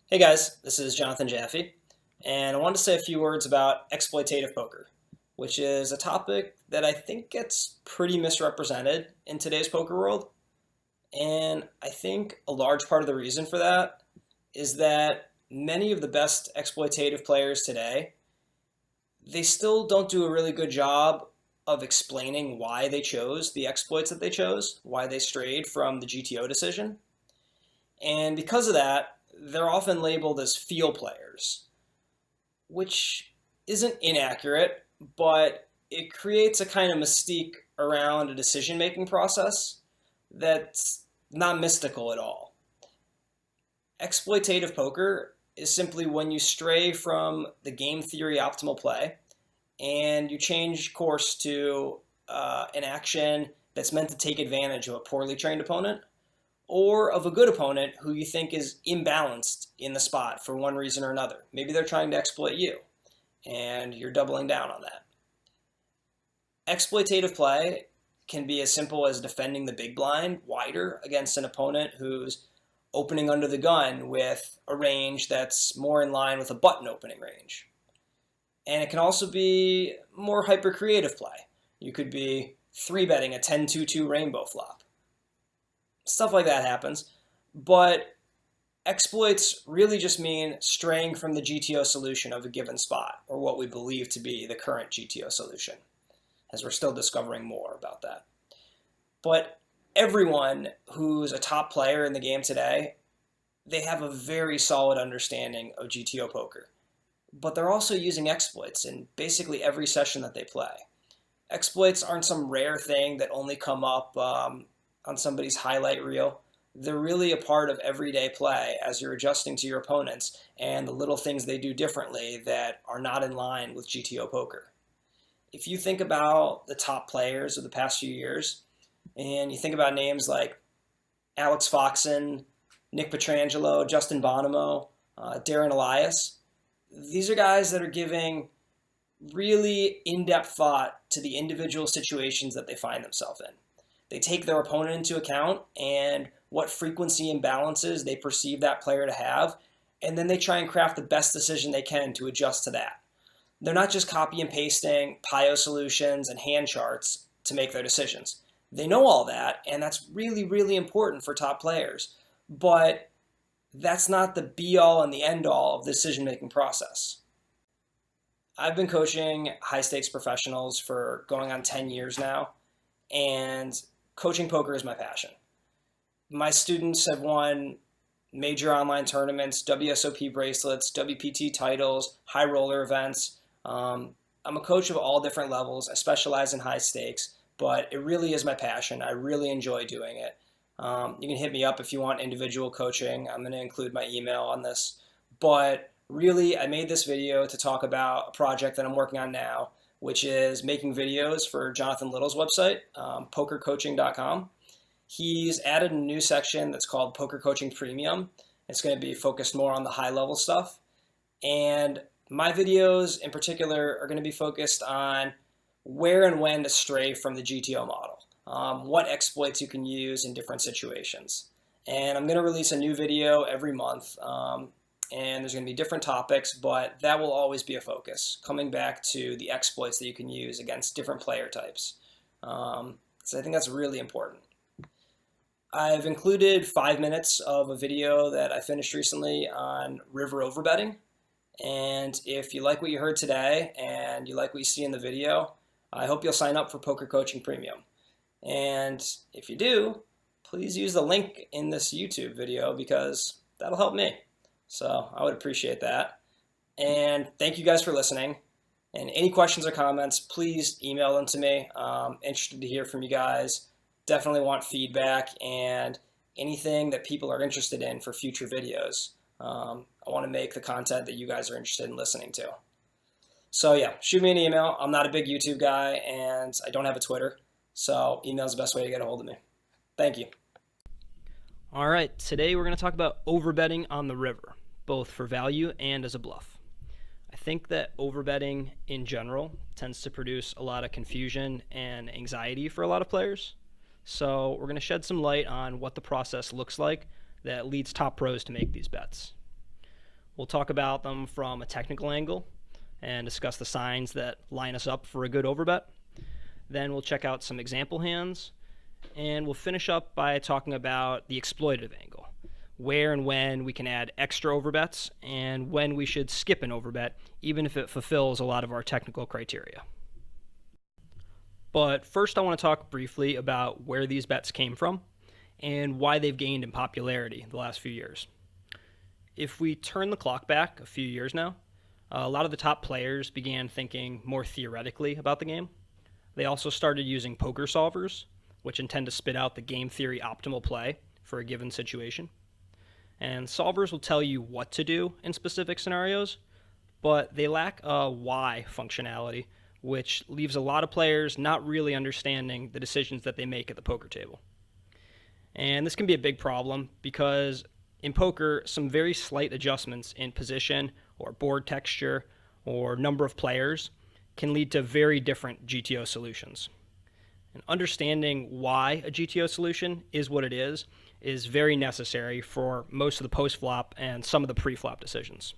Hey guys, this is Jonathan Jaffe, and I wanted to say a few words about exploitative poker, which is a topic that I think gets pretty misrepresented in today's poker world. And I think a large part of the reason for that is that many of the best exploitative players today, they still don't do a really good job of explaining why they chose the exploits that they chose, why they strayed from the GTO decision. And because of that, they're often labeled as feel players, which isn't inaccurate, but it creates a kind of mystique around a decision making process that's not mystical at all. Exploitative poker is simply when you stray from the game theory optimal play and you change course to an action that's meant to take advantage of a poorly trained opponent or of a good opponent who you think is imbalanced in the spot for one reason or another. Maybe they're trying to exploit you, and you're doubling down on that. Exploitative play can be as simple as defending the big blind wider against an opponent who's opening under the gun with a range that's more in line with a button opening range. And it can also be more hyper creative play. You could be 3-betting a 10-2-2 rainbow flop. Stuff like that happens, but exploits really just mean straying from the GTO solution of a given spot, or what we believe to be the current GTO solution, as we're still discovering more about that. But everyone who's a top player in the game today, they have a very solid understanding of GTO poker, but they're also using exploits in basically every session that they play. Exploits aren't some rare thing that only come up on somebody's highlight reel. They're really a part of everyday play as you're adjusting to your opponents and the little things they do differently that are not in line with GTO poker. If you think about the top players of the past few years, and you think about names like Alex Foxen, Nick Petrangelo, Justin Bonomo, Darren Elias, these are guys that are giving really in-depth thought to the individual situations that they find themselves in. They take their opponent into account and what frequency imbalances they perceive that player to have, and then they try and craft the best decision they can to adjust to that. They're not just copy and pasting PIO solutions and hand charts to make their decisions. They know all that, and that's really, really important for top players. But that's not the be-all and the end-all of the decision-making process. I've been coaching high-stakes professionals for going on 10 years now, and coaching poker is my passion. My students have won major online tournaments, WSOP bracelets, WPT titles, high roller events. I'm a coach of all different levels. I specialize in high stakes, but it really is my passion. I really enjoy doing it. You can hit me up if you want individual coaching. I'm going to include my email on this. But really, I made this video to talk about a project that I'm working on now, which is making videos for Jonathan Little's website, PokerCoaching.com. He's added a new section that's called PokerCoaching Premium. It's going to be focused more on the high-level stuff. And my videos in particular are going to be focused on where and when to stray from the GTO model, what exploits you can use in different situations. And I'm going to release a new video every month. And there's going to be different topics, but that will always be a focus, coming back to the exploits that you can use against different player types. So I think that's really important. I've included 5 minutes of a video that I finished recently on river overbetting. And if you like what you heard today and you like what you see in the video, I hope you'll sign up for Poker Coaching Premium. And if you do, please use the link in this YouTube video because that'll help me. So I would appreciate that. And thank you guys for listening. And any questions or comments, please email them to me. Interested to hear from you guys. Definitely want feedback and anything that people are interested in for future videos. I want to make the content that you guys are interested in listening to. So yeah, shoot me an email. I'm not a big YouTube guy and I don't have a Twitter. So email is the best way to get a hold of me. Thank you. All right, today we're going to talk about overbetting on the river, both for value and as a bluff. I think that overbetting in general tends to produce a lot of confusion and anxiety for a lot of players. So we're going to shed some light on what the process looks like that leads top pros to make these bets. We'll talk about them from a technical angle and discuss the signs that line us up for a good overbet. Then we'll check out some example hands, and we'll finish up by talking about the exploitative angle, where and when we can add extra overbets and when we should skip an overbet, even if it fulfills a lot of our technical criteria. But first I want to talk briefly about where these bets came from and why they've gained in popularity the last few years. If we turn the clock back a few years now, a lot of the top players began thinking more theoretically about the game. They also started using poker solvers, which intend to spit out the game theory optimal play for a given situation. And solvers will tell you what to do in specific scenarios, but they lack a why functionality, which leaves a lot of players not really understanding the decisions that they make at the poker table. And this can be a big problem because in poker, some very slight adjustments in position or board texture or number of players can lead to very different GTO solutions. And understanding why a GTO solution is what it is very necessary for most of the post-flop and some of the pre-flop decisions.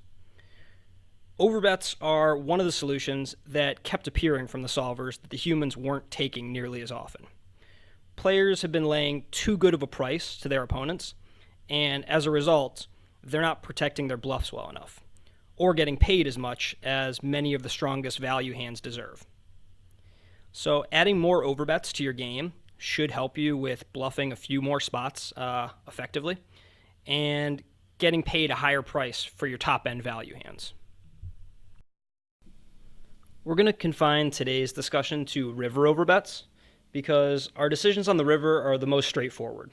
Overbets are one of the solutions that kept appearing from the solvers that the humans weren't taking nearly as often. Players have been laying too good of a price to their opponents, and as a result, they're not protecting their bluffs well enough, or getting paid as much as many of the strongest value hands deserve. So adding more overbets to your game should help you with bluffing a few more spots effectively, and getting paid a higher price for your top-end value hands. We're going to confine today's discussion to river overbets because our decisions on the river are the most straightforward.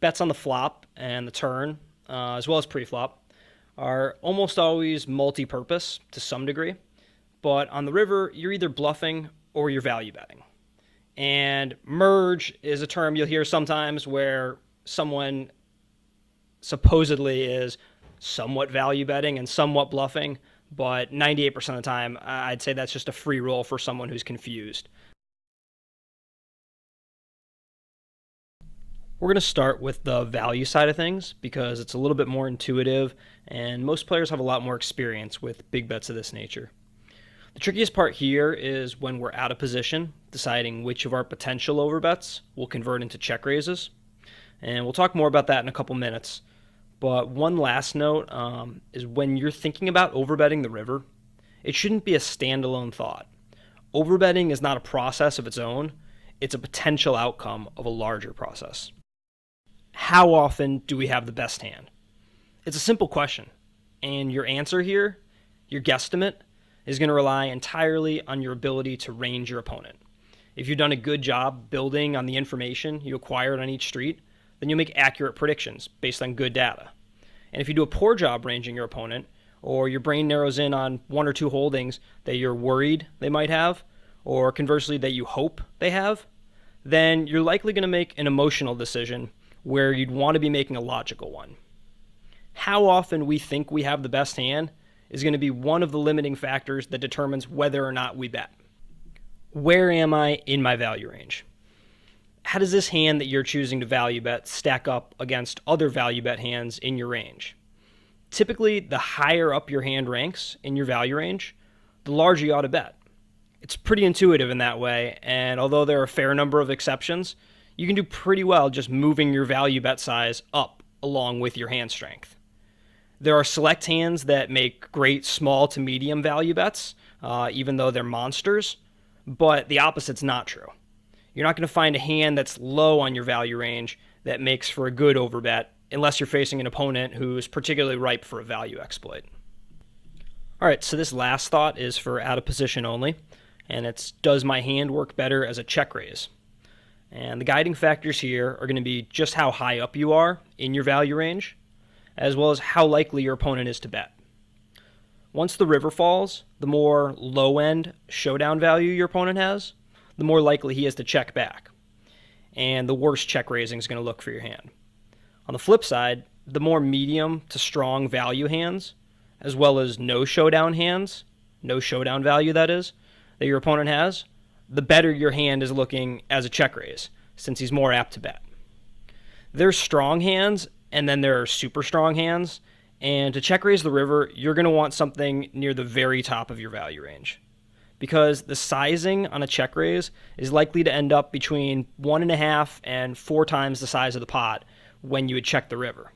Bets on the flop and the turn, as well as pre-flop, are almost always multi-purpose to some degree, but on the river, you're either bluffing or you're value betting. And merge is a term you'll hear sometimes where someone supposedly is somewhat value betting and somewhat bluffing, but 98% of the time, I'd say that's just a free roll for someone who's confused. We're going to start with the value side of things because it's a little bit more intuitive and most players have a lot more experience with big bets of this nature. The trickiest part here is when we're out of position, deciding which of our potential overbets will convert into check raises. And we'll talk more about that in a couple minutes. But one last note is when you're thinking about overbetting the river, it shouldn't be a standalone thought. Overbetting is not a process of its own. It's a potential outcome of a larger process. How often do we have the best hand? It's a simple question, and your answer here, your guesstimate, is going to rely entirely on your ability to range your opponent. If you've done a good job building on the information you acquired on each street, then you'll make accurate predictions based on good data. And if you do a poor job ranging your opponent, or your brain narrows in on one or two holdings that you're worried they might have, or conversely that you hope they have, then you're likely going to make an emotional decision where you'd want to be making a logical one. How often we think we have the best hand is going to be one of the limiting factors that determines whether or not we bet. Where am I in my value range? How does this hand that you're choosing to value bet stack up against other value bet hands in your range? Typically, the higher up your hand ranks in your value range, the larger you ought to bet. It's pretty intuitive in that way, and although there are a fair number of exceptions, you can do pretty well just moving your value bet size up along with your hand strength. There are select hands that make great small to medium value bets, even though they're monsters, but the opposite's not true. You're not going to find a hand that's low on your value range that makes for a good overbet unless you're facing an opponent who's particularly ripe for a value exploit. All right, so this last thought is for out of position only, and it's does my hand work better as a check raise? And the guiding factors here are going to be just how high up you are in your value range, as well as how likely your opponent is to bet. Once the river falls, the more low-end showdown value your opponent has, the more likely he is to check back, and the worse check raising is going to look for your hand. On the flip side, the more medium to strong value hands, as well as no showdown hands, no showdown value that is, that your opponent has, the better your hand is looking as a check raise, since he's more apt to bet. There's strong hands, and then there are super strong hands, And to check raise the river, you're going to want something near the very top of your value range, because the sizing on a check raise is likely to end up between 1.5 and 4 times the size of the pot when you would check the river.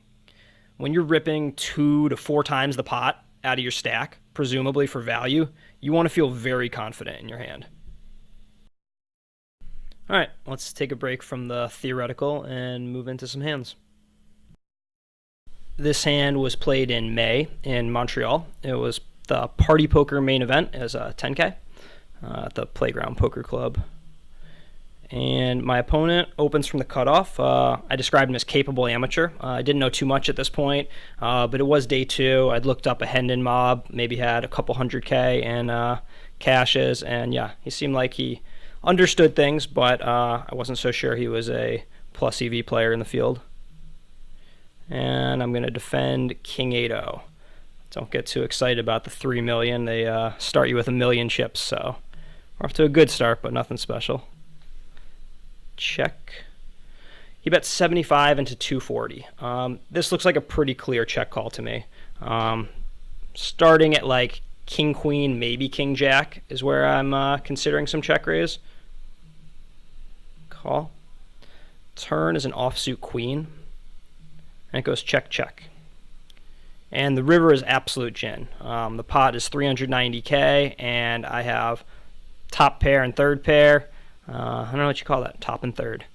When you're ripping 2 to 4 times the pot out of your stack, presumably for value, you want to feel very confident in your hand. All right, let's take a break from the theoretical and move into some hands. This hand was played in May in Montreal. It was the party poker main event as a 10K at the Playground Poker Club. And my opponent opens from the cutoff. I described him as capable amateur. I didn't know too much at this point, but it was day 2. I'd looked up a Hendon mob, maybe had a couple 100K in cashes, and yeah, he seemed like he understood things, but I wasn't so sure he was a plus EV player in the field. And I'm going to defend King 8-0. Don't get too excited about the 3 million. They start you with 1 million chips, so we're off to a good start, but nothing special. Check. He bet 75 into 240. This looks like a pretty clear check call to me. Starting at like King Queen, maybe King Jack is where I'm considering some check raise. Call. Turn is an offsuit Queen. And it goes check, check. And the river is absolute gin. The pot is 390K, and I have top pair and third pair. I don't know what you call that, top and third.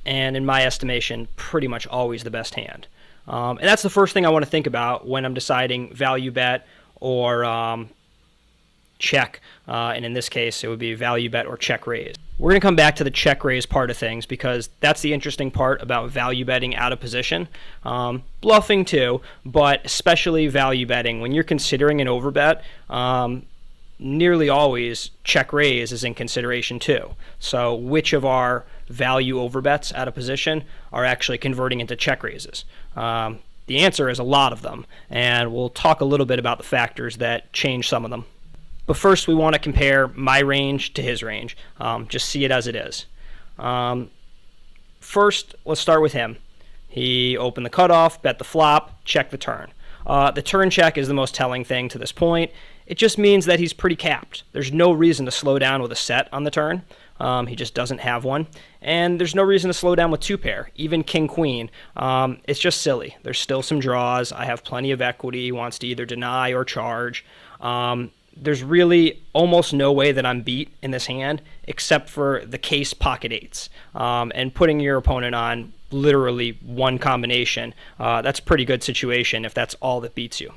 And in my estimation, pretty much always the best hand. And that's the first thing I want to think about when I'm deciding value bet or check. And in this case, it would be value bet or check raise. We're going to come back to the check raise part of things because that's the interesting part about value betting out of position. Bluffing too, but especially value betting. When you're considering an overbet, nearly always check raise is in consideration too. So which of our value overbets out of position are actually converting into check raises? The answer is a lot of them, and we'll talk a little bit about the factors that change some of them. But first, we want to compare my range to his range. Just see it as it is. First, let's start with him. He opened the cutoff, bet the flop, checked the turn. The turn check is the most telling thing to this point. It just means that he's pretty capped. There's no reason to slow down with a set on the turn. He just doesn't have one. And there's no reason to slow down with 2 pair, even King Queen. It's just silly. There's still some draws. I have plenty of equity. He wants to either deny or charge. There's really almost no way that I'm beat in this hand except for the case pocket 8s. And putting your opponent on literally one combination, that's a pretty good situation if that's all that beats you.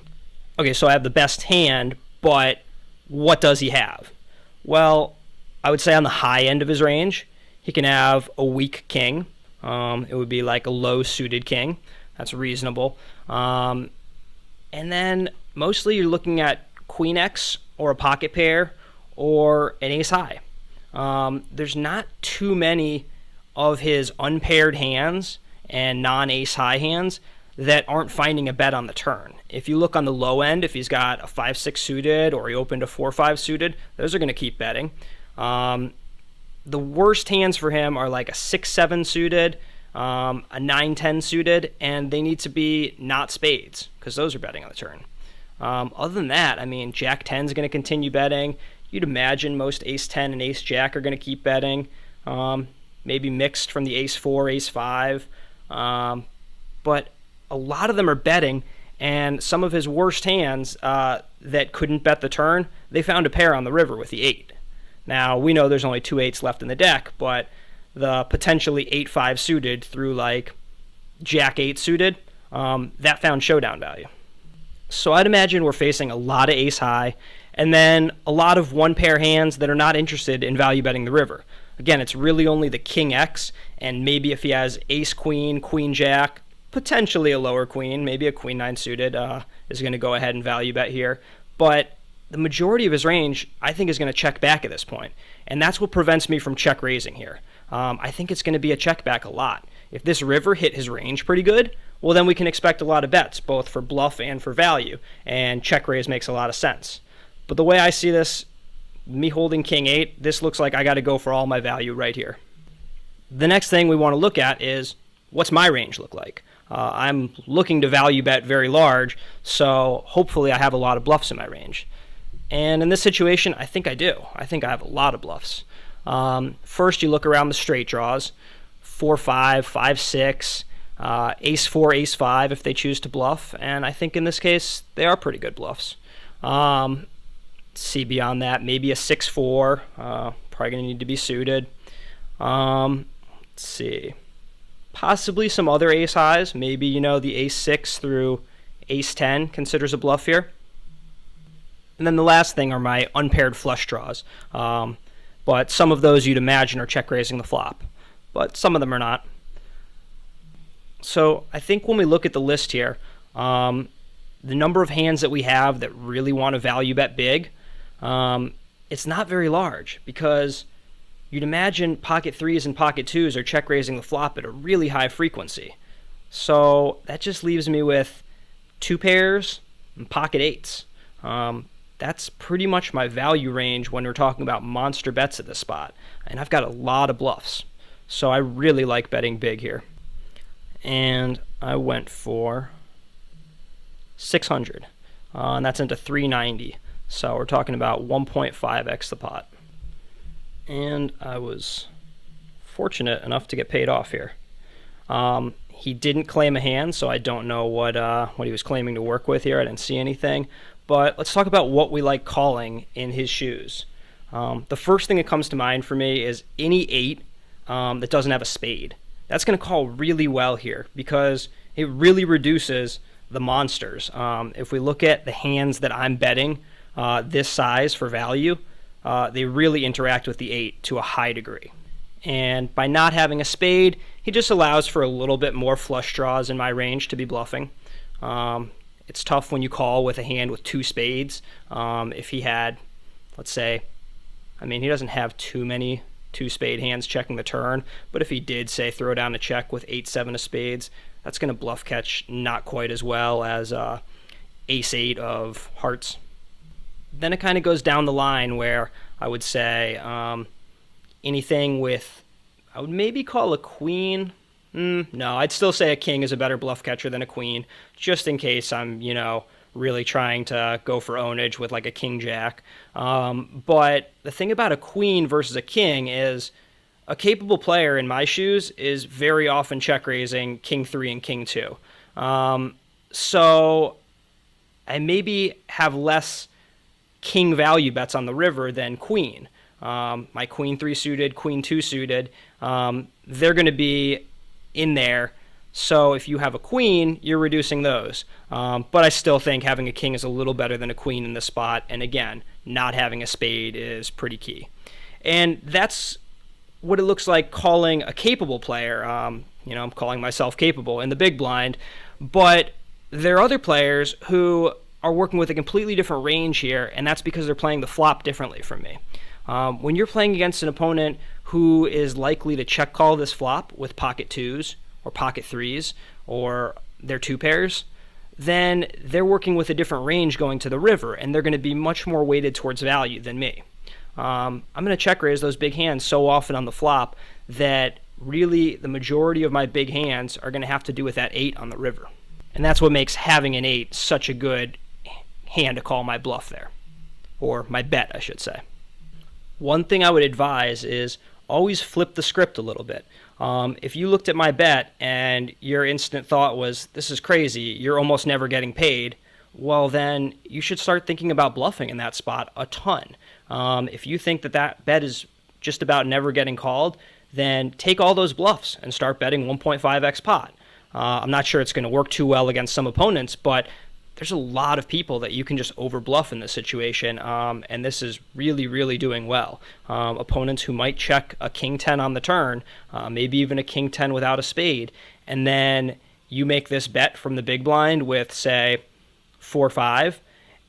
Okay, so I have the best hand, but what does he have? Well, I would say on the high end of his range, he can have a weak king. It would be like a low suited king. That's reasonable. And then mostly you're looking at Queen X or a pocket pair or an ace high. There's not too many of his unpaired hands and non-ace high hands that aren't finding a bet on the turn. If you look on the low end, if he's got a 5-6 suited or he opened a 4-5 suited, those are going to keep betting. The worst hands for him are like a 6-7 suited, a 9-10 suited, and they need to be not spades because those are betting on the turn. Other than that, I mean, Jack 10 is going to continue betting. You'd imagine most ace 10 and ace jack are going to keep betting. Maybe mixed from the ace 4, ace 5. But a lot of them are betting, and some of his worst hands that couldn't bet the turn, they found a pair on the river with the 8. Now, we know there's only 2 8s left in the deck, but the potentially 8-5 suited through like Jack 8 suited, that found showdown value. So I'd imagine we're facing a lot of ace high, and then a lot of one pair hands that are not interested in value betting the river. Again, it's really only the King X, and maybe if he has ace queen, queen jack, potentially a lower queen, maybe a queen 9 suited is going to go ahead and value bet here. But the majority of his range, I think, is going to check back at this point, and that's what prevents me from check raising here. I think it's going to be a check back a lot. If this river hit his range pretty good, well, then we can expect a lot of bets, both for bluff and for value, and check raise makes a lot of sense. But the way I see this, me holding King 8, this looks like I got to go for all my value right here. The next thing we want to look at is, what's my range look like? I'm looking to value bet very large, so hopefully I have a lot of bluffs in my range. And in this situation, I think I do. I think I have a lot of bluffs. First, you look around the straight draws, 4-5, 5-6, ace-4, ace-5 if they choose to bluff, and I think in this case they are pretty good bluffs. See beyond that, maybe a 6-4, probably going to need to be suited. Let's see, possibly some other ace highs, maybe the ace-6 through ace-10 considers a bluff here. And then the last thing are my unpaired flush draws. But some of those you'd imagine are check raising the flop, but some of them are not. So I think when we look at the list here, the number of hands that we have that really want to value bet big, it's not very large, because you'd imagine pocket threes and pocket twos are check raising the flop at a really high frequency. So that just leaves me with two pairs and pocket eights. That's pretty much my value range when we're talking about monster bets at this spot. And I've got a lot of bluffs. So I really like betting big here. And I went for 600. And that's into 390. So we're talking about 1.5x the pot. And I was fortunate enough to get paid off here. He didn't claim a hand, so I don't know what he was claiming to work with here. I didn't see anything. But let's talk about what we like calling in his shoes. The first thing that comes to mind for me is any 8 that doesn't have a spade. That's going to call really well here, because it really reduces the monsters. If we look at the hands that I'm betting this size for value, they really interact with the 8 to a high degree. And by not having a spade, he just allows for a little bit more flush draws in my range to be bluffing. It's tough when you call with a hand with 2 spades. If he had, let's say, he doesn't have too many 2-spade hands checking the turn, but if he did, say, throw down a check with 8-7 of spades, that's going to bluff catch not quite as well as ace-8 of hearts. Then it kind of goes down the line where I would say anything with, I would maybe call a queen. No, I'd still say a king is a better bluff catcher than a queen, just in case I'm, really trying to go for ownage with like a king-jack. But the thing about a queen versus a king is a capable player in my shoes is very often check-raising king-3 and king-2. So I maybe have less king value bets on the river than queen. My queen-3 suited, queen-2 suited, they're going to be in there. So if you have a queen, you're reducing those. But I still think having a king is a little better than a queen in this spot. And again, not having a spade is pretty key. And that's what it looks like calling a capable player. I'm calling myself capable in the big blind. But there are other players who are working with a completely different range here, and that's because they're playing the flop differently from me. When you're playing against an opponent who is likely to check call this flop with pocket 2s, or pocket 3s, or their 2 pairs, then they're working with a different range going to the river, and they're going to be much more weighted towards value than me. I'm going to check raise those big hands so often on the flop that really the majority of my big hands are going to have to do with that 8 on the river. And that's what makes having an 8 such a good hand to call my bluff there, or my bet, I should say. One thing I would advise is always flip the script a little bit. If you looked at my bet and your instant thought was, this is crazy, you're almost never getting paid, well then you should start thinking about bluffing in that spot a ton. If you think that bet is just about never getting called, then take all those bluffs and start betting 1.5x pot. I'm not sure it's going to work too well against some opponents, but there's a lot of people that you can just overbluff in this situation, and this is really, really doing well. Opponents who might check a king-10 on the turn, maybe even a king-10 without a spade, and then you make this bet from the big blind with, say, 4-5,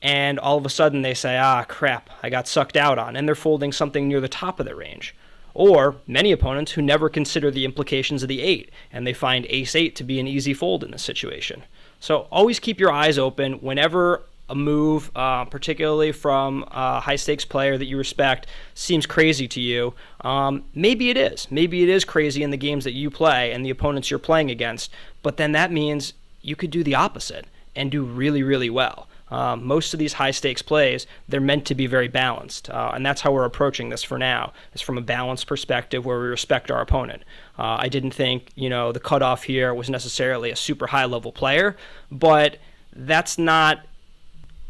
and all of a sudden they say, crap, I got sucked out on, and they're folding something near the top of their range. Or many opponents who never consider the implications of the 8, and they find ace-8 to be an easy fold in this situation. So always keep your eyes open whenever a move, particularly from a high stakes player that you respect, seems crazy to you, maybe it is. Maybe it is crazy in the games that you play and the opponents you're playing against, but then that means you could do the opposite and do really, really well. Most of these high stakes plays, they're meant to be very balanced. And that's how we're approaching this for now, is from a balanced perspective where we respect our opponent. I didn't think, the cutoff here was necessarily a super high level player, but that's not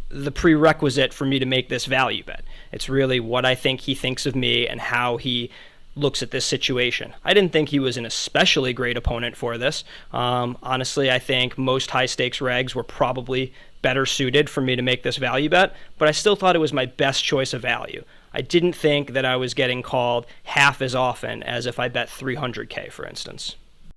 the prerequisite for me to make this value bet. It's really what I think he thinks of me and how he looks at this situation. I didn't think he was an especially great opponent for this. Honestly, I think most high stakes regs were probably better suited for me to make this value bet, but I still thought it was my best choice of value. I didn't think that I was getting called half as often as if I bet 300K, for instance.